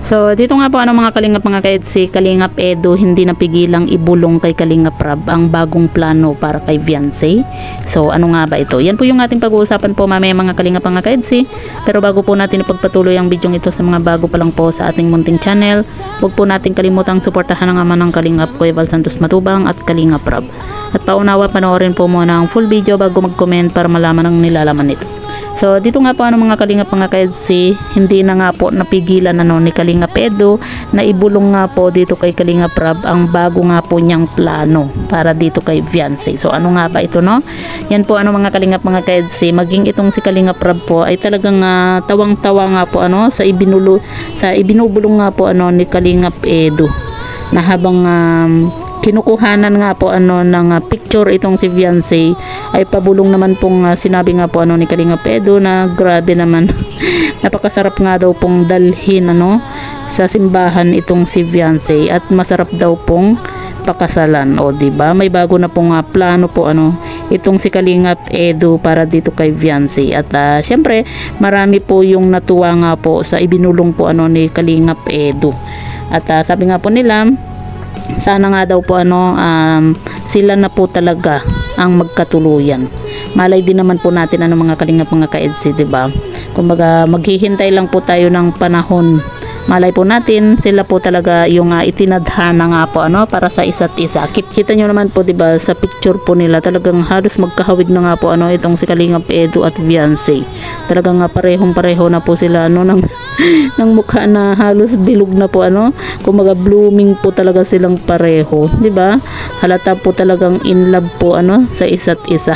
So dito nga po mga kalingap mga kaed, si Kalingap Edu hindi napigilang ibulong kay Kalingap Rab ang bagong plano para kay Viancy. So ano nga ba ito? Yan po yung ating pag-uusapan po mamaya mga kalingap mga kaed. Pero bago po natin ipagpatuloy ang video ito sa mga bago pa lang po sa ating munting channel, huwag po natin kalimutang suportahan ang ama ng Kalingap, Kuya Val Santos Matubang at Kalingap Rab. At paunawa panoorin po muna ang full video bago mag-comment para malaman ang nilalaman nito. So dito nga po mga kalingap mga kaedsi, hindi na nga po napigilan ni Kalingap Edu na ibulong nga po dito kay Kalingap Rab ang bago nga po niyang plano para dito kay Viancy. So ano nga ba ito Yan po mga kalingap mga kaedsi, maging itong si Kalingap Rab po ay talagang tawang-tawa nga po sa ibinubulong nga po ni Kalingap Edu na habang kinukuhanan nga po ng picture itong si Viancy ay pabulong naman pong sinabi nga po ni Kalingap Edu na grabe naman napakasarap nga daw pong dalhin sa simbahan itong si Viancy at masarap daw pong pakasalan. O diba, may bago na pong plano po itong si Kalingap Edu para dito kay Viancy. At syempre marami po yung natuwa nga po sa ibinulong po ni Kalingap Edu. At sabi nga po nila, sana nga daw po sila na po talaga ang magkatuluyan. Malay din naman po natin mga kalingap mga kaedsi, diba? Kumbaga maghihintay lang po tayo ng panahon. Malay po natin sila po talaga yung itinadhana nga po para sa isa't isa. Kita nyo naman po diba sa picture po nila, talagang halos magkahawig na nga po itong si Kalingap Edu at Viancy. Talagang parehong-pareho na po sila ng mukha na halos bilog na po kumbaga blooming po talaga silang pareho, diba? Halata po talagang in love po sa isa't isa.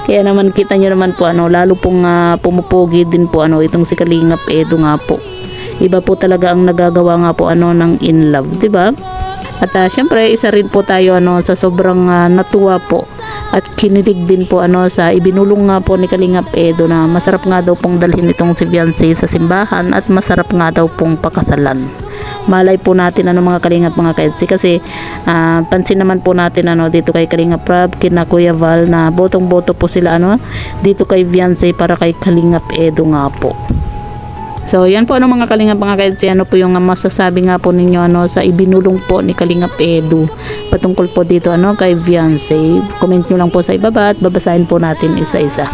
Kaya naman kita nyo naman po lalo pong pumupugi din po itong si Kalingap Edu nga po. Iba po talaga ang nagagawa nga po ng in love, diba? At syempre isa rin po tayo sa sobrang natuwa po at kinilig din po sa ibinulong nga po ni Kalingap Edu na masarap nga daw pong dalhin itong si Viancy sa simbahan at masarap nga daw pong pakasalan. Malay po natin mga kalingap mga kaedsi, kasi pansin naman po natin dito kay Kalingap Rab, kina Kuya Val na botong-boto po sila dito kay Viancy para kay Kalingap Edu nga po. So yan po mga kalingap mga kaedsi, po yung masasabi nga po ninyo sa ibinulong po ni Kalingap Edu patungkol po dito kay Viancy. Comment nyo lang po sa ibaba at babasahin po natin isa-isa.